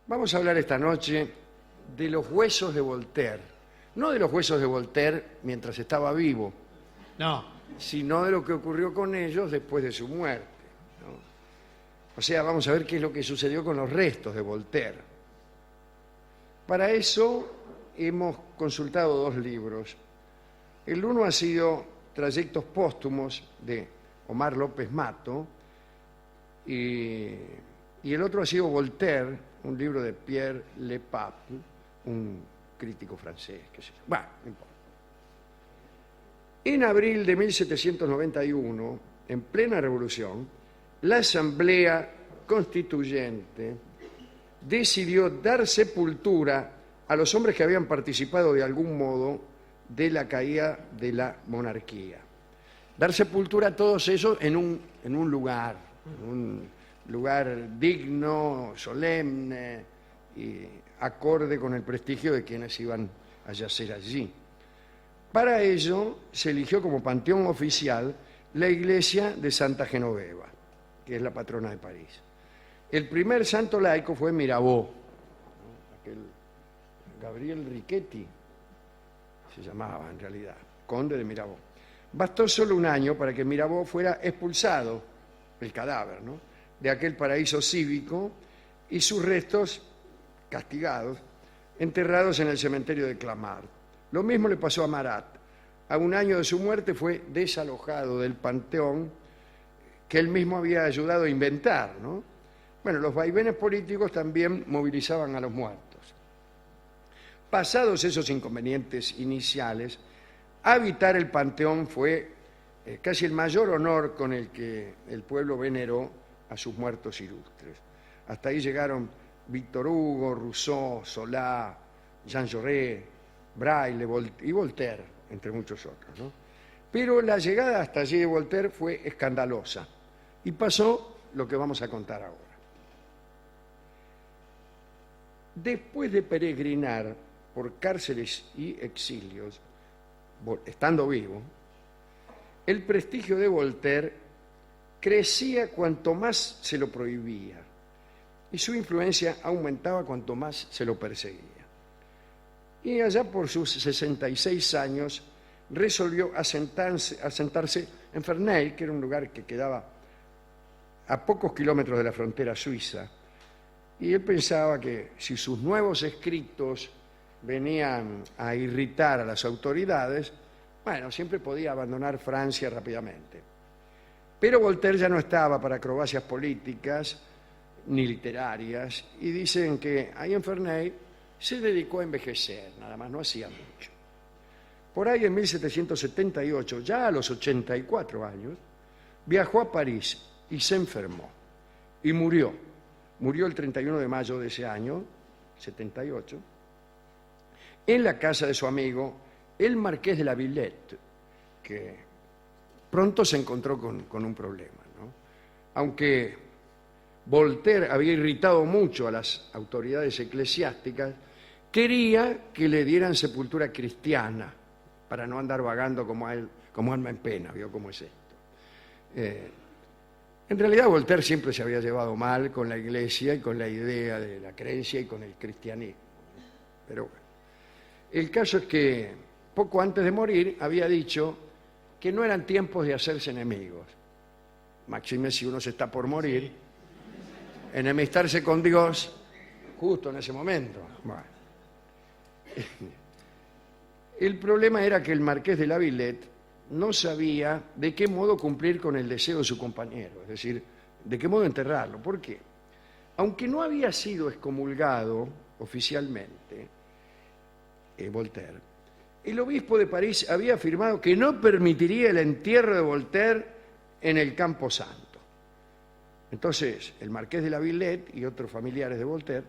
Vamos a hablar esta noche de los huesos de Voltaire. No de los huesos de Voltaire mientras estaba vivo, No, sino de lo que ocurrió con ellos después de su muerte, ¿no? O sea, vamos a ver qué es lo que sucedió con los restos de Voltaire. Para eso hemos consultado dos libros. El uno ha sido Trayectos póstumos de Omar López Mato y el otro ha sido Voltaire, un libro de Pierre Le Pape, un crítico francés, qué sé yo. Bueno, no importa. En abril de 1791, en plena revolución, la Asamblea Constituyente decidió dar sepultura a los hombres que habían participado de algún modo de la caída de la monarquía. Dar sepultura a todos esos en un lugar digno, solemne y acorde con el prestigio de quienes iban a yacer allí. Para ello se eligió como panteón oficial la iglesia de Santa Genoveva, que es la patrona de París. El primer santo laico fue Mirabeau, ¿no? Aquel Gabriel Riquetti se llamaba en realidad, conde de Mirabeau. Bastó solo un año para que Mirabeau fuera expulsado, el cadáver, ¿no?, de aquel paraíso cívico y sus restos, castigados, enterrados en el cementerio de Clamart. Lo mismo le pasó a Marat. A un año de su muerte fue desalojado del panteón que él mismo había ayudado a inventar, ¿no? Bueno, los vaivenes políticos también movilizaban a los muertos. Pasados esos inconvenientes iniciales, habitar el panteón fue casi el mayor honor con el que el pueblo veneró a sus muertos ilustres. Hasta ahí llegaron Víctor Hugo, Rousseau, Solá, Jean Jaurès, Braille y Voltaire, entre muchos otros, ¿no? Pero la llegada hasta allí de Voltaire fue escandalosa y pasó lo que vamos a contar ahora. Después de peregrinar por cárceles y exilios, estando vivo, el prestigio de Voltaire crecía cuanto más se lo prohibía y su influencia aumentaba cuanto más se lo perseguía. Y allá por sus 66 años resolvió asentarse en Ferney, que era un lugar que quedaba a pocos kilómetros de la frontera suiza, y él pensaba que si sus nuevos escritos venían a irritar a las autoridades, bueno, siempre podía abandonar Francia rápidamente. Pero Voltaire ya no estaba para acrobacias políticas ni literarias, y dicen que ahí en Ferney se dedicó a envejecer, nada más, no hacía mucho. Por ahí en 1778, ya a los 84 años, viajó a París y se enfermó y murió. Murió el 31 de mayo de ese año, 78, en la casa de su amigo, el marqués de la Villette, que pronto se encontró con un problema, ¿no? Aunque Voltaire había irritado mucho a las autoridades eclesiásticas, quería que le dieran sepultura cristiana para no andar vagando como alma en pena. ¿Vio cómo es esto? En realidad Voltaire siempre se había llevado mal con la Iglesia y con la idea de la creencia y con el cristianismo. Pero bueno, el caso es que poco antes de morir había dicho que no eran tiempos de hacerse enemigos. Máxime si uno se está por morir, enemistarse con Dios justo en ese momento. Bueno. El problema era que el marqués de la Villette no sabía de qué modo cumplir con el deseo de su compañero, es decir, de qué modo enterrarlo. ¿Por qué? Aunque no había sido excomulgado oficialmente, Voltaire, el obispo de París había afirmado que no permitiría el entierro de Voltaire en el Campo Santo. Entonces, el marqués de la Villette y otros familiares de Voltaire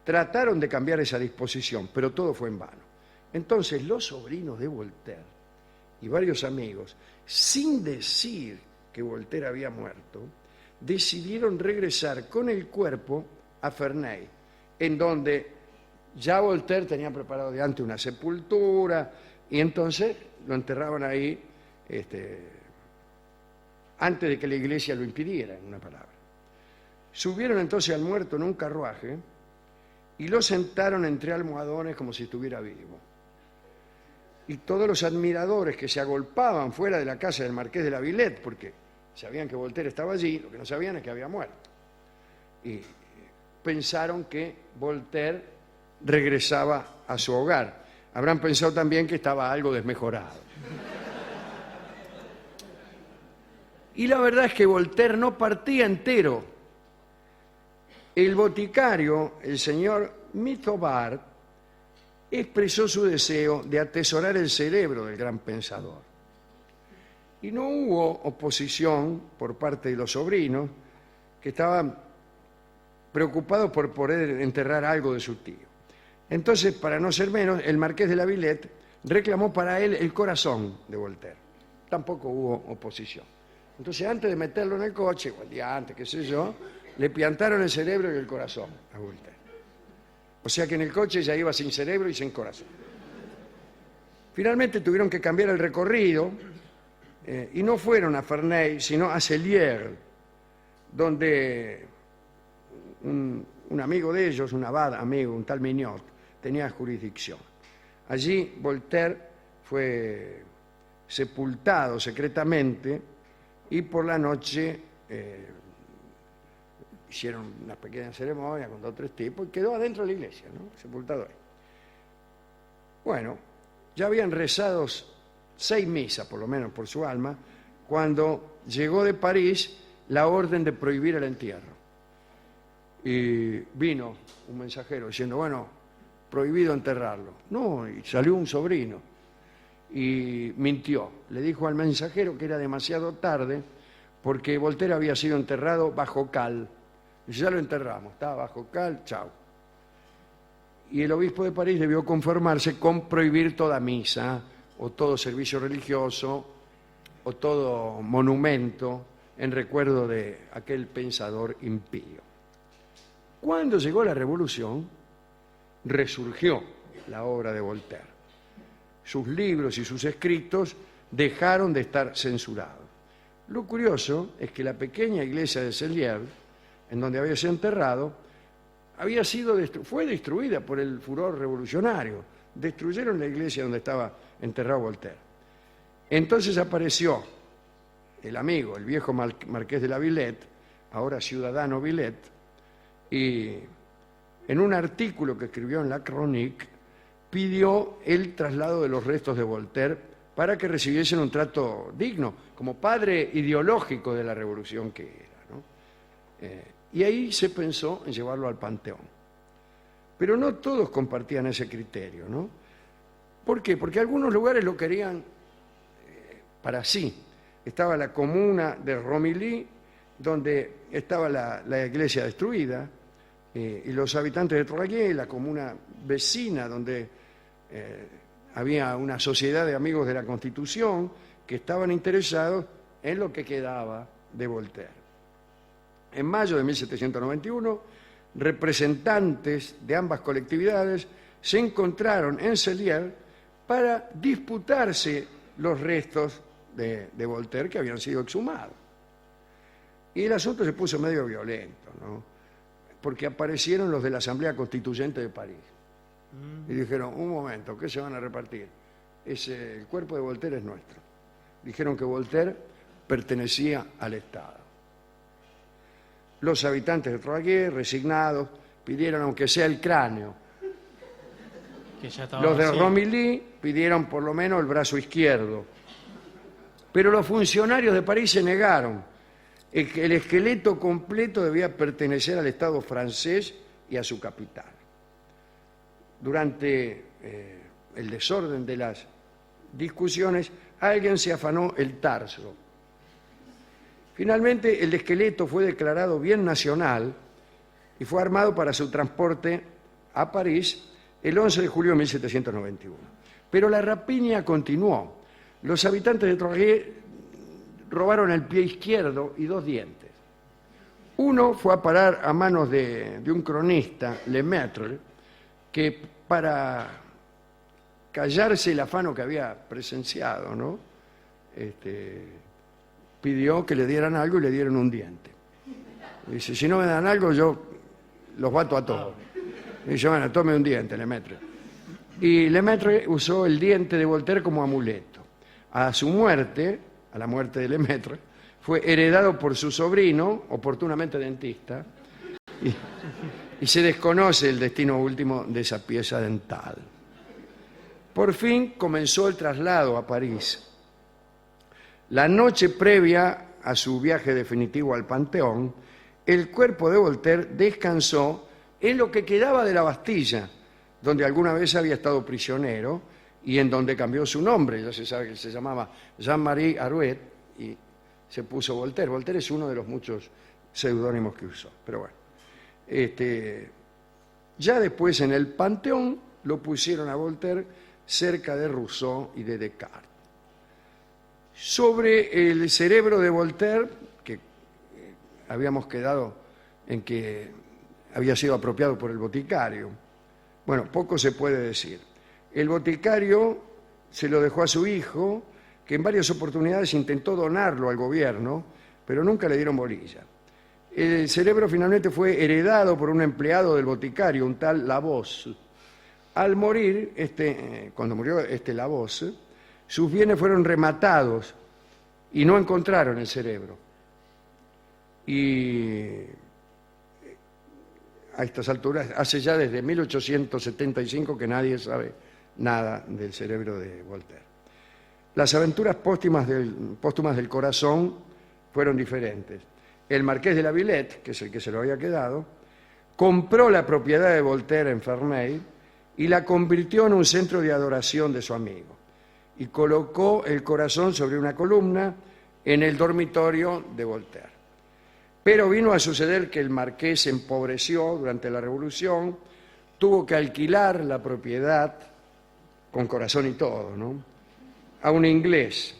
trataron de cambiar esa disposición, pero todo fue en vano. Entonces, los sobrinos de Voltaire y varios amigos, sin decir que Voltaire había muerto, decidieron regresar con el cuerpo a Ferney, en donde ya Voltaire tenía preparado de antes una sepultura, y entonces lo enterraban ahí antes de que la iglesia lo impidiera, en una palabra. Subieron entonces al muerto en un carruaje y lo sentaron entre almohadones como si estuviera vivo. Y todos los admiradores que se agolpaban fuera de la casa del marqués de la Villette, porque sabían que Voltaire estaba allí, lo que no sabían es que había muerto. Y pensaron que Voltaire regresaba a su hogar. Habrán pensado también que estaba algo desmejorado. Y la verdad es que Voltaire no partía entero. El boticario, el señor Mitobard, expresó su deseo de atesorar el cerebro del gran pensador. Y no hubo oposición por parte de los sobrinos, que estaban preocupados por poder enterrar algo de su tío. Entonces, para no ser menos, el marqués de la Villette reclamó para él el corazón de Voltaire. Tampoco hubo oposición. Entonces, antes de meterlo en el coche, o el día antes, qué sé yo, le piantaron el cerebro y el corazón a Voltaire. O sea que en el coche ya iba sin cerebro y sin corazón. Finalmente tuvieron que cambiar el recorrido y no fueron a Ferney, sino a Celliers, donde un amigo de ellos, un abad amigo, un tal Mignot, tenía jurisdicción. Allí Voltaire fue sepultado secretamente y por la noche hicieron una pequeña ceremonia con 2 o 3 tipos y quedó adentro de la iglesia, ¿no? Sepultado ahí. Bueno, ya habían rezado 6 misas, por lo menos, por su alma, cuando llegó de París la orden de prohibir el entierro. Y vino un mensajero diciendo, bueno, prohibido enterrarlo. No, y salió un sobrino y mintió. Le dijo al mensajero que era demasiado tarde porque Voltaire había sido enterrado bajo cal. Dice, ya lo enterramos, estaba bajo cal, chao. Y el obispo de París debió conformarse con prohibir toda misa o todo servicio religioso o todo monumento en recuerdo de aquel pensador impío. Cuando llegó la Revolución, resurgió la obra de Voltaire. Sus libros y sus escritos dejaron de estar censurados. Lo curioso es que la pequeña iglesia de Celliers, en donde había sido enterrado, fue destruida por el furor revolucionario. Destruyeron la iglesia donde estaba enterrado Voltaire. Entonces apareció el amigo, el viejo marqués de la Villette, ahora ciudadano Villette, y en un artículo que escribió en La Chronique pidió el traslado de los restos de Voltaire para que recibiesen un trato digno, como padre ideológico de la revolución que era, ¿no? Y ahí se pensó en llevarlo al Panteón. Pero no todos compartían ese criterio, ¿no? ¿Por qué? Porque algunos lugares lo querían para sí. Estaba la comuna de Romilly, donde estaba la iglesia destruida, y los habitantes de Troyes, la comuna vecina, donde había una sociedad de amigos de la Constitución que estaban interesados en lo que quedaba de Voltaire. En mayo de 1791, representantes de ambas colectividades se encontraron en Celliers para disputarse los restos de Voltaire que habían sido exhumados. Y el asunto se puso medio violento, ¿no? Porque aparecieron los de la Asamblea Constituyente de París. Y dijeron, un momento, ¿qué se van a repartir? El cuerpo de Voltaire es nuestro. Dijeron que Voltaire pertenecía al Estado. Los habitantes de Troyes, resignados, pidieron aunque sea el cráneo. Que ya estaba Los de vacío. Romilly pidieron por lo menos el brazo izquierdo. Pero los funcionarios de París se negaron. El esqueleto completo debía pertenecer al Estado francés y a su capital. Durante el desorden de las discusiones, alguien se afanó el tarso. Finalmente, el esqueleto fue declarado bien nacional y fue armado para su transporte a París el 11 de julio de 1791. Pero la rapiña continuó. Los habitantes de Troyes robaron el pie izquierdo y 2 dientes. Uno fue a parar a manos de un cronista, Lemaitre, que para callarse el afano que había presenciado, ¿no? Pidió que le dieran algo y le dieron un diente. Dice, si no me dan algo, yo los bato a todos. Y dice, bueno, tome un diente, Lemaitre. Y Lemaitre usó el diente de Voltaire como amuleto. A su muerte, a la muerte de Lemaitre, fue heredado por su sobrino, oportunamente dentista, y se desconoce el destino último de esa pieza dental. Por fin comenzó el traslado a París. La noche previa a su viaje definitivo al Panteón, el cuerpo de Voltaire descansó en lo que quedaba de la Bastilla, donde alguna vez había estado prisionero y en donde cambió su nombre. Ya se sabe que se llamaba Jean-Marie Arouet y se puso Voltaire. Voltaire es uno de los muchos seudónimos que usó. Pero bueno, ya después en el Panteón lo pusieron a Voltaire cerca de Rousseau y de Descartes. Sobre el cerebro de Voltaire, que habíamos quedado en que había sido apropiado por el boticario, bueno, poco se puede decir. El boticario se lo dejó a su hijo, que en varias oportunidades intentó donarlo al gobierno, pero nunca le dieron bolilla. El cerebro finalmente fue heredado por un empleado del boticario, un tal Lavoz. Al morir, cuando murió Lavoz, sus bienes fueron rematados y no encontraron el cerebro. Y a estas alturas, hace ya desde 1875 que nadie sabe nada del cerebro de Voltaire. Las aventuras póstumas del corazón fueron diferentes. El marqués de la Villette, que es el que se lo había quedado, compró la propiedad de Voltaire en Ferney y la convirtió en un centro de adoración de su amigo. Y colocó el corazón sobre una columna en el dormitorio de Voltaire. Pero vino a suceder que el marqués se empobreció durante la Revolución, tuvo que alquilar la propiedad, con corazón y todo, ¿no?, a un inglés.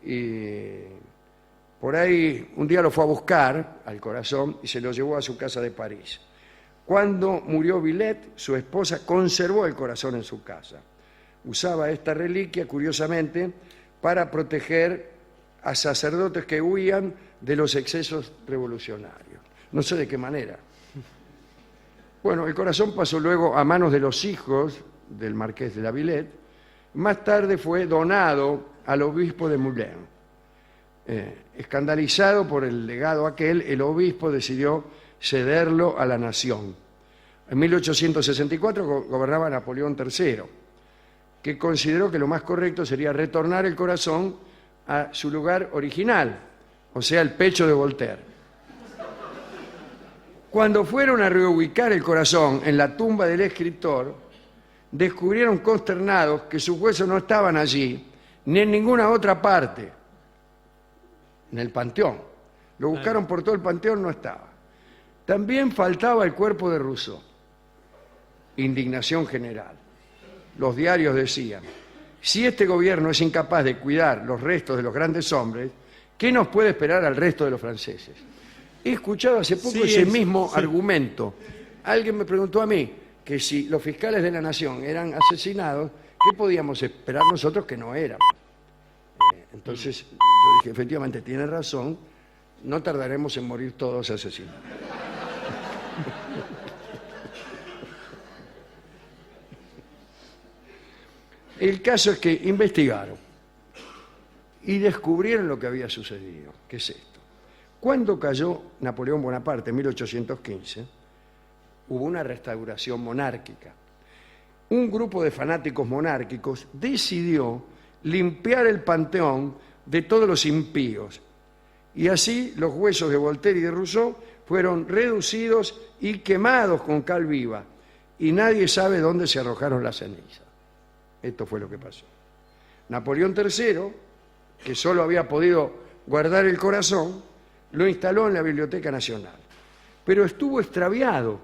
Y por ahí un día lo fue a buscar al corazón y se lo llevó a su casa de París. Cuando murió Villette, su esposa conservó el corazón en su casa. Usaba esta reliquia, curiosamente, para proteger a sacerdotes que huían de los excesos revolucionarios. No sé de qué manera. Bueno, el corazón pasó luego a manos de los hijos del marqués de la Villette. Más tarde fue donado al obispo de Moulins. Escandalizado por el legado aquel, el obispo decidió cederlo a la nación. En 1864 gobernaba Napoleón III, que consideró que lo más correcto sería retornar el corazón a su lugar original, o sea, el pecho de Voltaire. Cuando fueron a reubicar el corazón en la tumba del escritor, descubrieron consternados que sus huesos no estaban allí, ni en ninguna otra parte, en el panteón. Lo buscaron por todo el panteón, no estaba. También faltaba el cuerpo de Rousseau. Indignación general. Los diarios decían, si este gobierno es incapaz de cuidar los restos de los grandes hombres, ¿qué nos puede esperar al resto de los franceses? He escuchado hace poco ese mismo argumento. Alguien me preguntó a mí que si los fiscales de la nación eran asesinados, ¿qué podíamos esperar nosotros que no éramos? Entonces yo dije, efectivamente, tiene razón, no tardaremos en morir todos asesinados. El caso es que investigaron y descubrieron lo que había sucedido. ¿Qué es esto? Cuando cayó Napoleón Bonaparte en 1815, hubo una restauración monárquica. Un grupo de fanáticos monárquicos decidió limpiar el panteón de todos los impíos. Y así los huesos de Voltaire y de Rousseau fueron reducidos y quemados con cal viva. Y nadie sabe dónde se arrojaron las cenizas. Esto fue lo que pasó. Napoleón III, que solo había podido guardar el corazón, lo instaló en la Biblioteca Nacional. Pero estuvo extraviado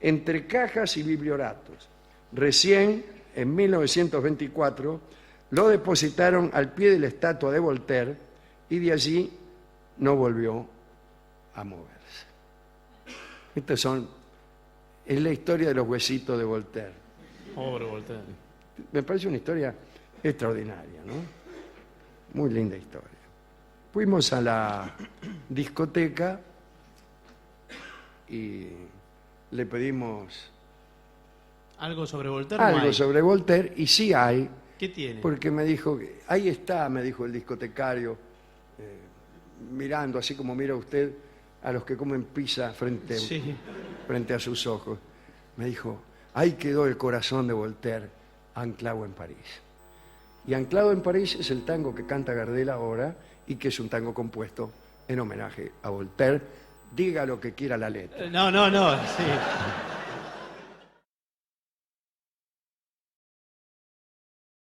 entre cajas y biblioratos. Recién, en 1924, lo depositaron al pie de la estatua de Voltaire y de allí no volvió a moverse. Es la historia de los huesitos de Voltaire. Pobre Voltaire. Me parece una historia extraordinaria, ¿no? Muy linda historia. Fuimos a la discoteca y le pedimos ¿Algo sobre Voltaire? No algo hay. sobre Voltaire, y sí hay, ¿Qué tiene? porque me dijo, ahí está, me dijo el discotecario, mirando así como mira usted a los que comen pizza Sí. frente a sus ojos. Me dijo, ahí quedó el corazón de Voltaire, anclado en París. Y Anclado en París es el tango que canta Gardel ahora y que es un tango compuesto en homenaje a Voltaire. Diga lo que quiera la letra. No, sí.